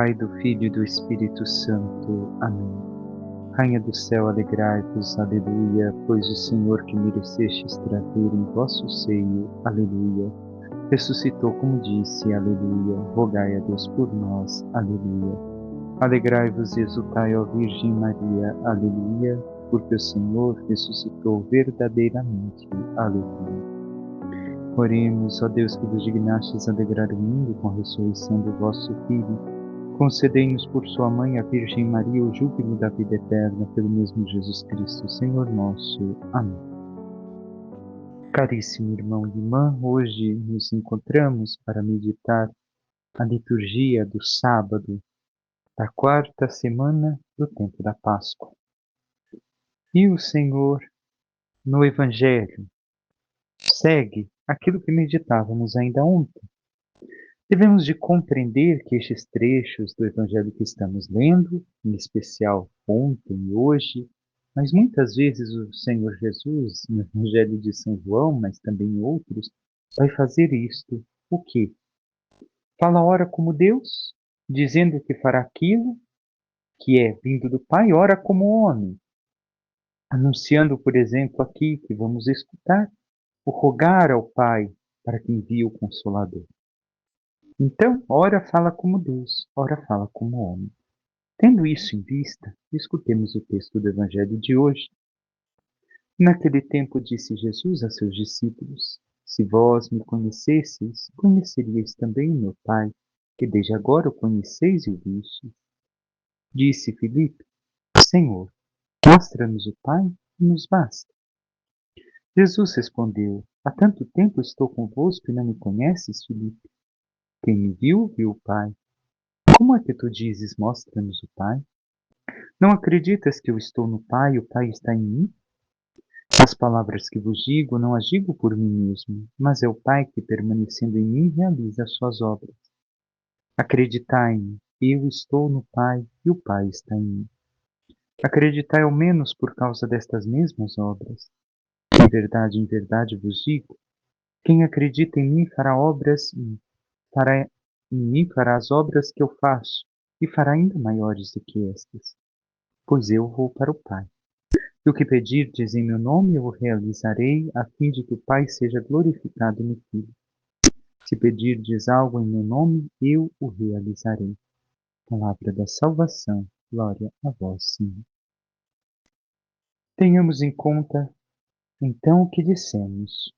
Pai, do Filho e do Espírito Santo. Amém. Rainha do céu, alegrai-vos, aleluia, pois o Senhor que merecestes trazer em vosso seio, aleluia, ressuscitou como disse, aleluia, rogai a Deus por nós, aleluia. Alegrai-vos e exultai, ó Virgem Maria, aleluia, porque o Senhor ressuscitou verdadeiramente, aleluia. Oremos, ó Deus, que vos dignastes alegrar o mundo com a ressurreição do vosso Filho, concedei-nos por sua mãe, a Virgem Maria, o júbilo da vida eterna, pelo mesmo Jesus Cristo, Senhor nosso. Amém. Caríssimo irmão e irmã, hoje nos encontramos para meditar a liturgia do sábado da quarta semana do tempo da Páscoa. E o Senhor, no Evangelho, segue aquilo que meditávamos ainda ontem. Devemos de compreender que estes trechos do Evangelho que estamos lendo, em especial ontem e hoje, mas muitas vezes o Senhor Jesus, no Evangelho de São João, mas também em outros, vai fazer isto. O quê? Fala ora como Deus, dizendo que fará aquilo que é vindo do Pai, ora como homem. Anunciando, por exemplo, aqui que vamos escutar, o rogar ao Pai para que envie o Consolador. Então, ora fala como Deus, ora fala como homem. Tendo isso em vista, escutemos o texto do Evangelho de hoje. Naquele tempo disse Jesus a seus discípulos: Se vós me conhecesseis, conheceríeis também o meu Pai, que desde agora o conheceis e o vistes. Disse Filipe: Senhor, mostra-nos o Pai e nos basta. Jesus respondeu: Há tanto tempo estou convosco e não me conheces, Filipe? Quem me viu, viu o Pai. Como é que tu dizes, mostra-nos o Pai? Não acreditas que eu estou no Pai e o Pai está em mim? As palavras que vos digo, não as digo por mim mesmo, mas é o Pai que, permanecendo em mim, realiza as suas obras. Acreditai-me, eu estou no Pai e o Pai está em mim. Acreditai ao menos por causa destas mesmas obras. Em verdade vos digo, quem acredita em mim fará em mim fará as obras que eu faço, e fará ainda maiores do que estas, pois eu vou para o Pai. E o que pedirdes em meu nome eu o realizarei, a fim de que o Pai seja glorificado no Filho. Se pedirdes algo em meu nome, eu o realizarei. Palavra da salvação, glória a vós, Senhor. Tenhamos em conta, então, o que dissemos.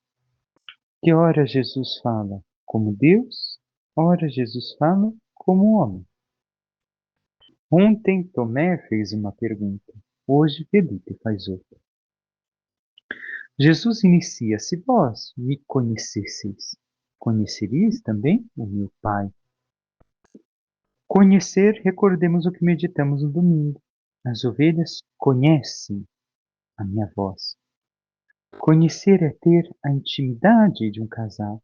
Que ora Jesus fala como Deus, ora Jesus fala como homem. Ontem Tomé fez uma pergunta, hoje Felipe faz outra. Jesus inicia: se vós me conhecesseis, conheceríeis também o meu Pai. Conhecer, recordemos o que meditamos no domingo. As ovelhas conhecem a minha voz. Conhecer é ter a intimidade de um casal.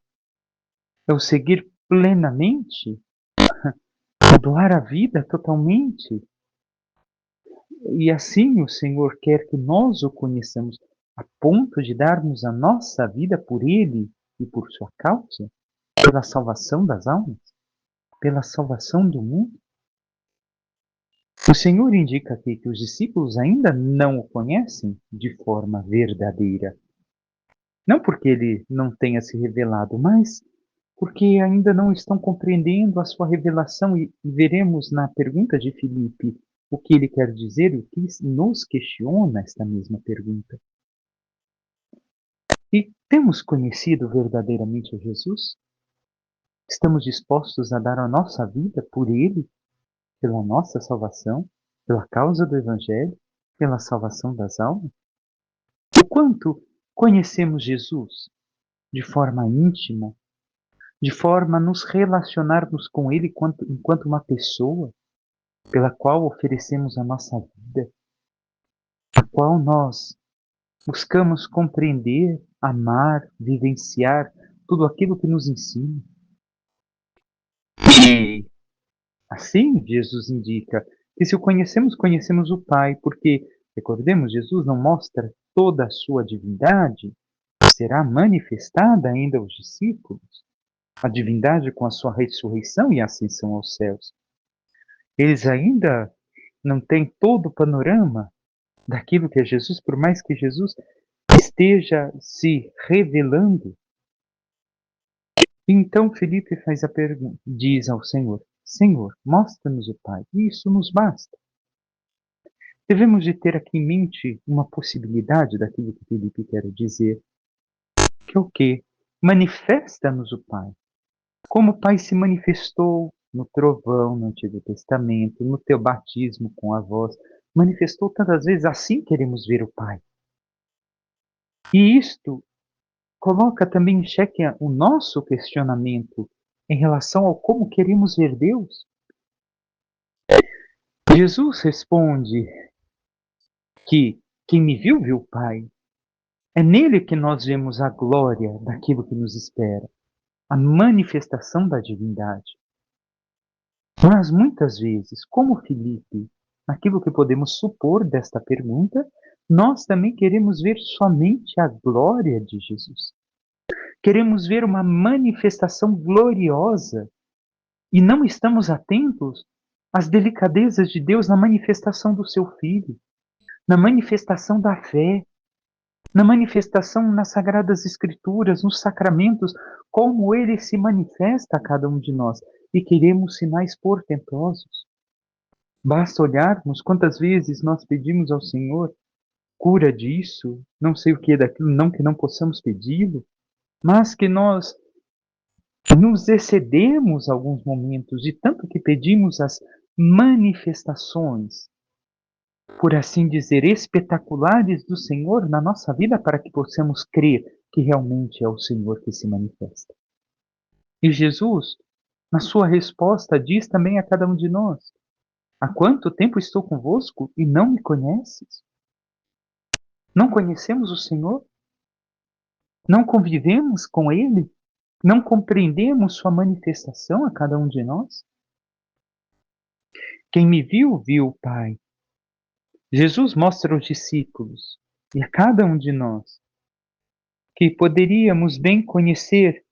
É o seguir plenamente, é doar a vida totalmente. E assim o Senhor quer que nós o conheçamos a ponto de darmos a nossa vida por Ele e por sua causa, pela salvação das almas, pela salvação do mundo. O Senhor indica aqui que os discípulos ainda não o conhecem de forma verdadeira. Não porque ele não tenha se revelado, mas porque ainda não estão compreendendo a sua revelação. E veremos na pergunta de Filipe o que ele quer dizer e o que nos questiona esta mesma pergunta. E temos conhecido verdadeiramente a Jesus? Estamos dispostos a dar a nossa vida por Ele, pela nossa salvação, pela causa do Evangelho, pela salvação das almas? O quanto conhecemos Jesus de forma íntima, de forma a nos relacionarmos com Ele enquanto uma pessoa pela qual oferecemos a nossa vida, a qual nós buscamos compreender, amar, vivenciar tudo aquilo que nos ensina. E assim, Jesus indica que se o conhecemos, conhecemos o Pai, porque, recordemos, Jesus não mostra toda a sua divindade, será manifestada ainda aos discípulos, a divindade com a sua ressurreição e ascensão aos céus. Eles ainda não têm todo o panorama daquilo que é Jesus, por mais que Jesus esteja se revelando. Então Felipe faz a pergunta, diz ao Senhor: Senhor, mostra-nos o Pai. Isso nos basta. Devemos de ter aqui em mente uma possibilidade daquilo que Felipe quer dizer, que é o quê? Manifesta-nos o Pai. Como o Pai se manifestou no trovão, no Antigo Testamento, no teu batismo com a voz, manifestou tantas vezes, assim queremos ver o Pai. E isto coloca também em xeque o nosso questionamento em relação ao como queremos ver Deus. Jesus responde que quem me viu, viu o Pai. É nele que nós vemos a glória daquilo que nos espera, a manifestação da divindade. Mas muitas vezes, como Filipe, aquilo que podemos supor desta pergunta, nós também queremos ver somente a glória de Jesus. Queremos ver uma manifestação gloriosa e não estamos atentos às delicadezas de Deus na manifestação do seu Filho, na manifestação da fé, na manifestação nas Sagradas Escrituras, nos sacramentos, como ele se manifesta a cada um de nós. E queremos sinais portentosos. Basta olharmos quantas vezes nós pedimos ao Senhor cura disso, não sei o que é daquilo, não que não possamos pedi-lo, mas que nós nos excedemos alguns momentos de tanto que pedimos as manifestações, por assim dizer, espetaculares do Senhor na nossa vida para que possamos crer que realmente é o Senhor que se manifesta. E Jesus, na sua resposta, diz também a cada um de nós: há quanto tempo estou convosco e não me conheces? Não conhecemos o Senhor? Não convivemos com Ele? Não compreendemos sua manifestação a cada um de nós? Quem me viu, viu o Pai. Jesus mostra aos discípulos e a cada um de nós que poderíamos bem conhecer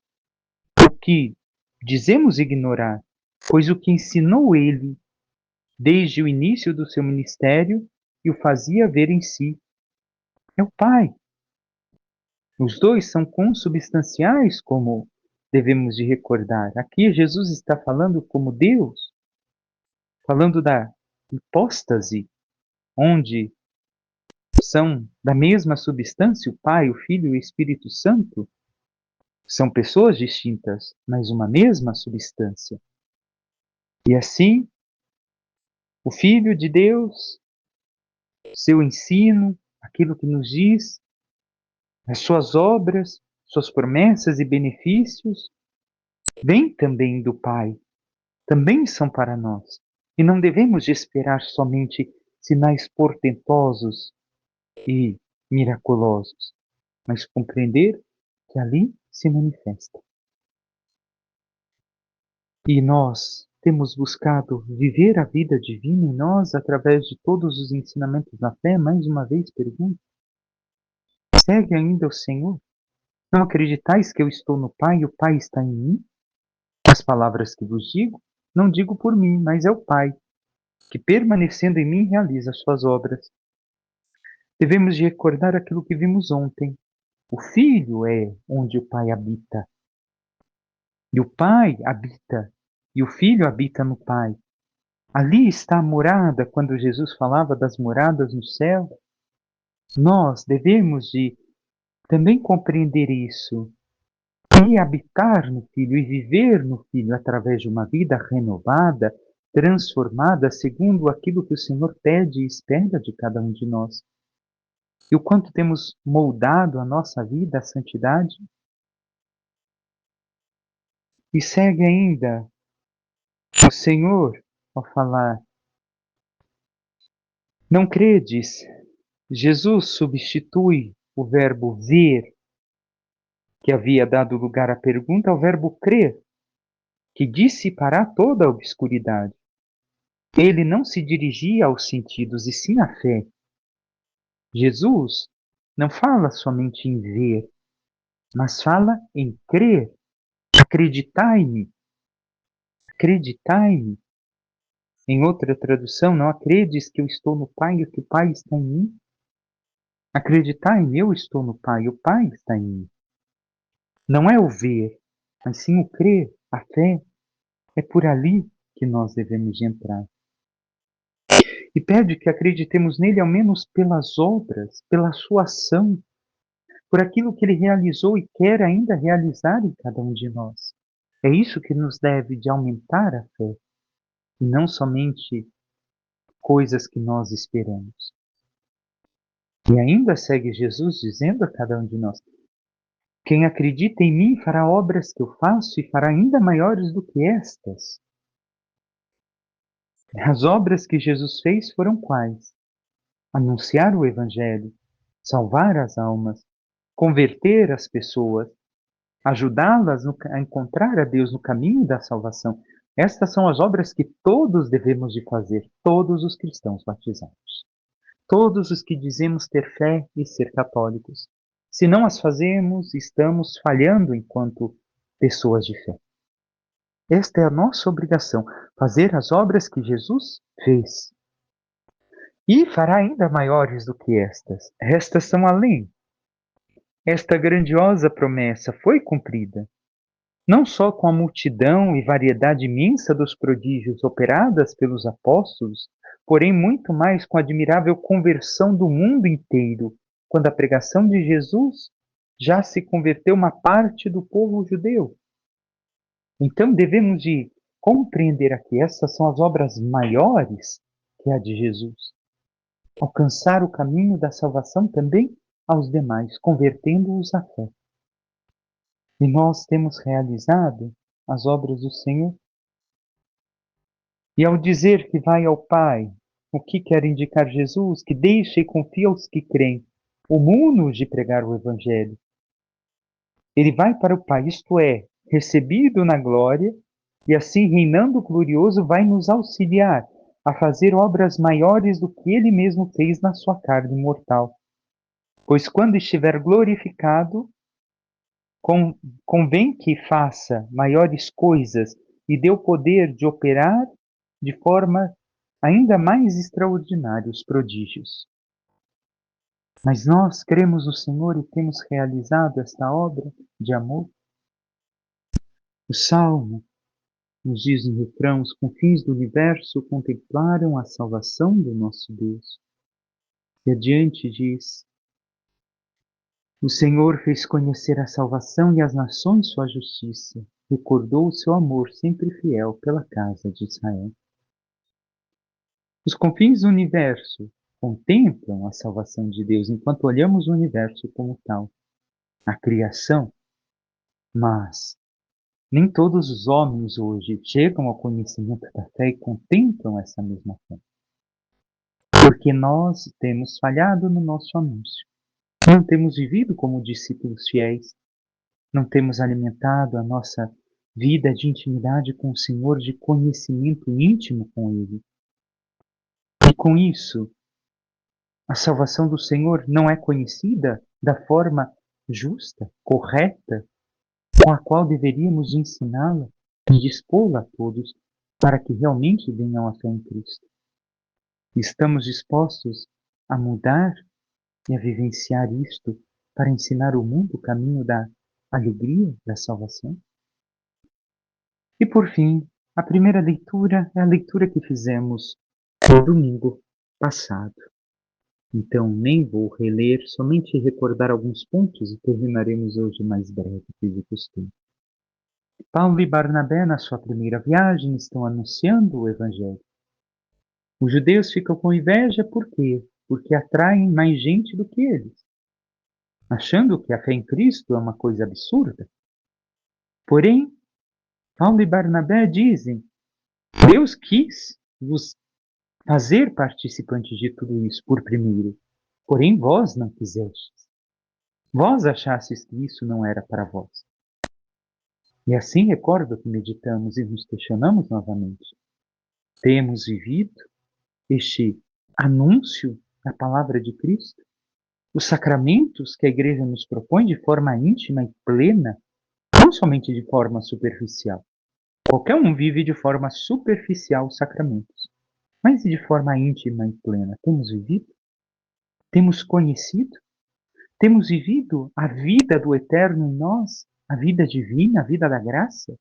o que dizemos ignorar, pois o que ensinou ele desde o início do seu ministério e o fazia ver em si é o Pai. Os dois são consubstanciais, como devemos de recordar. Aqui Jesus está falando como Deus, falando da hipóstase, onde são da mesma substância o Pai, o Filho e o Espírito Santo. São pessoas distintas, mas uma mesma substância. E assim, o Filho de Deus, seu ensino, aquilo que nos diz, as suas obras, suas promessas e benefícios, vêm também do Pai, também são para nós. E não devemos de esperar somente sinais portentosos e miraculosos, mas compreender que ali se manifesta. E nós temos buscado viver a vida divina em nós através de todos os ensinamentos da fé? Mais uma vez pergunto. Segue ainda o Senhor? Não acreditais que eu estou no Pai e o Pai está em mim? As palavras que vos digo, não digo por mim, mas é o Pai, que permanecendo em mim realiza as suas obras. Devemos de recordar aquilo que vimos ontem. O Filho é onde o Pai habita. E o Pai habita. E o Filho habita no Pai. Ali está a morada, quando Jesus falava das moradas no céu. Nós devemos de também compreender isso e habitar no Filho e viver no Filho através de uma vida renovada, transformada segundo aquilo que o Senhor pede e espera de cada um de nós. E o quanto temos moldado a nossa vida à santidade. E segue ainda o Senhor ao falar: não credes? Jesus substitui o verbo ver, que havia dado lugar à pergunta, ao verbo crer, que dissipará toda a obscuridade. Ele não se dirigia aos sentidos, e sim à fé. Jesus não fala somente em ver, mas fala em crer. Acreditai-me, acreditai-me. Em outra tradução, não acredes que eu estou no Pai e que o Pai está em mim. Acreditar em eu estou no Pai e o Pai está em mim. Não é o ver, mas sim o crer, a fé. É por ali que nós devemos entrar. E pede que acreditemos nele ao menos pelas obras, pela sua ação, por aquilo que ele realizou e quer ainda realizar em cada um de nós. É isso que nos deve de aumentar a fé, e não somente coisas que nós esperamos. E ainda segue Jesus dizendo a cada um de nós: quem acredita em mim fará obras que eu faço e fará ainda maiores do que estas. As obras que Jesus fez foram quais? Anunciar o Evangelho, salvar as almas, converter as pessoas, ajudá-las a encontrar a Deus no caminho da salvação. Estas são as obras que todos devemos de fazer, todos os cristãos batizados. Todos os que dizemos ter fé e ser católicos. Se não as fazemos, estamos falhando enquanto pessoas de fé. Esta é a nossa obrigação, fazer as obras que Jesus fez. E fará ainda maiores do que estas. Estas são além. Esta grandiosa promessa foi cumprida, não só com a multidão e variedade imensa dos prodígios operadas pelos apóstolos, porém muito mais com a admirável conversão do mundo inteiro, quando a pregação de Jesus já se converteu uma parte do povo judeu. Então devemos de compreender aqui, essas são as obras maiores que a de Jesus. Alcançar o caminho da salvação também aos demais, convertendo-os à fé. E nós temos realizado as obras do Senhor. E ao dizer que vai ao Pai, o que quer indicar Jesus? Que deixa e confia aos que creem o mundo de pregar o Evangelho. Ele vai para o Pai, isto é, recebido na glória, e assim, reinando glorioso, vai nos auxiliar a fazer obras maiores do que ele mesmo fez na sua carne mortal. Pois quando estiver glorificado, convém que faça maiores coisas e dê o poder de operar de forma ainda mais extraordinária os prodígios. Mas nós cremos no Senhor e temos realizado esta obra de amor. O Salmo nos diz no refrão: os confins do universo contemplaram a salvação do nosso Deus. E adiante diz: o Senhor fez conhecer a salvação e as nações sua justiça. Recordou o seu amor sempre fiel pela casa de Israel. Os confins do universo contemplam a salvação de Deus enquanto olhamos o universo como tal, a criação, mas nem todos os homens hoje chegam ao conhecimento da fé e contemplam essa mesma fé. Porque nós temos falhado no nosso anúncio. Não temos vivido como discípulos fiéis. Não temos alimentado a nossa vida de intimidade com o Senhor, de conhecimento íntimo com Ele. E com isso, a salvação do Senhor não é conhecida da forma justa, correta, com a qual deveríamos ensiná-la e dispô-la a todos para que realmente venham a fé em Cristo. Estamos dispostos a mudar e a vivenciar isto para ensinar o mundo o caminho da alegria da salvação? E por fim, a primeira leitura é a leitura que fizemos no domingo passado. Então, nem vou reler, somente recordar alguns pontos e terminaremos hoje mais breve que de costume. Paulo e Barnabé, na sua primeira viagem, estão anunciando o Evangelho. Os judeus ficam com inveja por quê? Porque atraem mais gente do que eles, achando que a fé em Cristo é uma coisa absurda. Porém, Paulo e Barnabé dizem: Deus quis vos fazer participantes de tudo isso por primeiro, porém vós não quisestes. Vós achastes que isso não era para vós. E assim recordo que meditamos e nos questionamos novamente. Temos vivido este anúncio da palavra de Cristo? Os sacramentos que a Igreja nos propõe de forma íntima e plena, não somente de forma superficial. Qualquer um vive de forma superficial os sacramentos. mas de forma íntima e plena. Temos vivido? Temos conhecido? Temos vivido a vida do Eterno em nós? A vida divina, a vida da graça?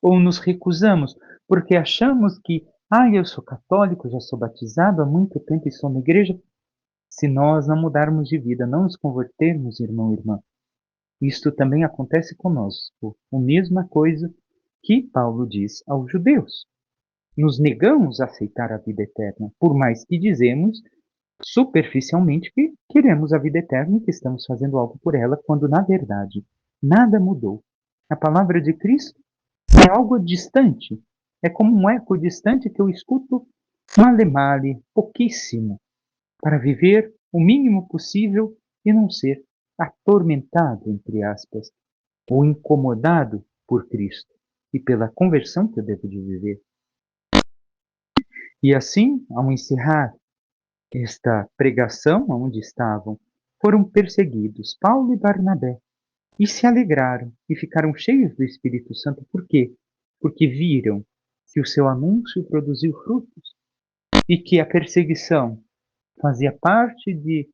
Ou nos recusamos porque achamos que, eu sou católico, já sou batizado há muito tempo e estou na igreja. Se nós não mudarmos de vida, não nos convertermos, irmão e irmã, isto também acontece conosco. A mesma coisa que Paulo diz aos judeus. Nos negamos a aceitar a vida eterna, por mais que dizemos superficialmente que queremos a vida eterna e que estamos fazendo algo por ela, quando na verdade nada mudou. A palavra de Cristo é algo distante, é como um eco distante que eu escuto male male, pouquíssimo, para viver o mínimo possível e não ser atormentado, entre aspas, ou incomodado por Cristo e pela conversão que eu devo de viver. E assim, ao encerrar esta pregação, onde estavam, foram perseguidos Paulo e Barnabé e se alegraram e ficaram cheios do Espírito Santo. Por quê? Porque viram que o seu anúncio produziu frutos e que a perseguição fazia parte de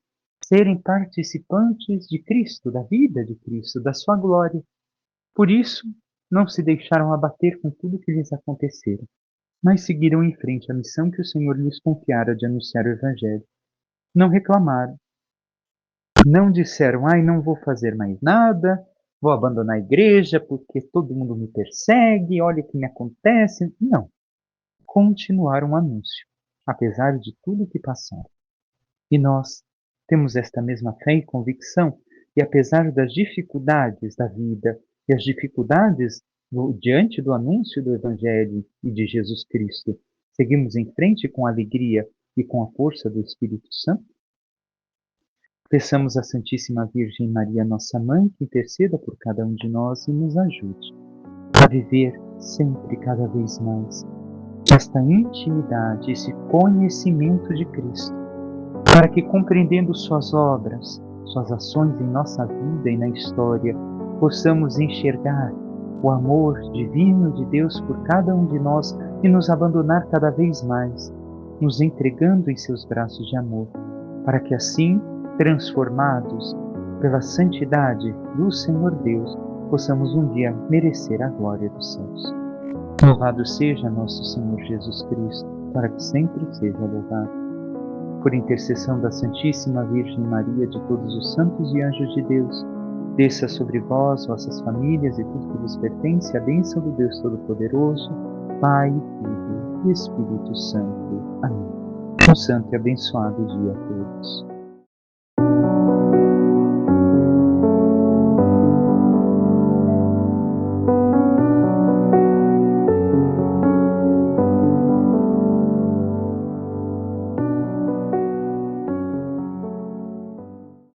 serem participantes de Cristo, da vida de Cristo, da sua glória. Por isso, não se deixaram abater com tudo que lhes acontecera, mas seguiram em frente a missão que o Senhor lhes confiara de anunciar o Evangelho. Não reclamaram, não disseram, não vou fazer mais nada, vou abandonar a igreja porque todo mundo me persegue, olha o que me acontece. Não, continuaram o anúncio, apesar de tudo que passaram. E nós temos esta mesma fé e convicção, e apesar das dificuldades da vida e as dificuldades diante do anúncio do Evangelho e de Jesus Cristo, seguimos em frente com alegria e com a força do Espírito Santo? Peçamos à Santíssima Virgem Maria, nossa Mãe, que interceda por cada um de nós e nos ajude a viver sempre, cada vez mais, esta intimidade, esse conhecimento de Cristo, para que, compreendendo suas obras, suas ações em nossa vida e na história, possamos enxergar o amor divino de Deus por cada um de nós e nos abandonar cada vez mais, nos entregando em seus braços de amor, para que assim, transformados pela santidade do Senhor Deus, possamos um dia merecer a glória dos céus. Louvado seja nosso Senhor Jesus Cristo, para que sempre seja louvado. Por intercessão da Santíssima Virgem Maria, de todos os santos e anjos de Deus, desça sobre vós, vossas famílias e tudo que vos pertence, a bênção do Deus Todo-Poderoso, Pai, Filho e Espírito Santo. Amém. Um santo e abençoado dia a todos.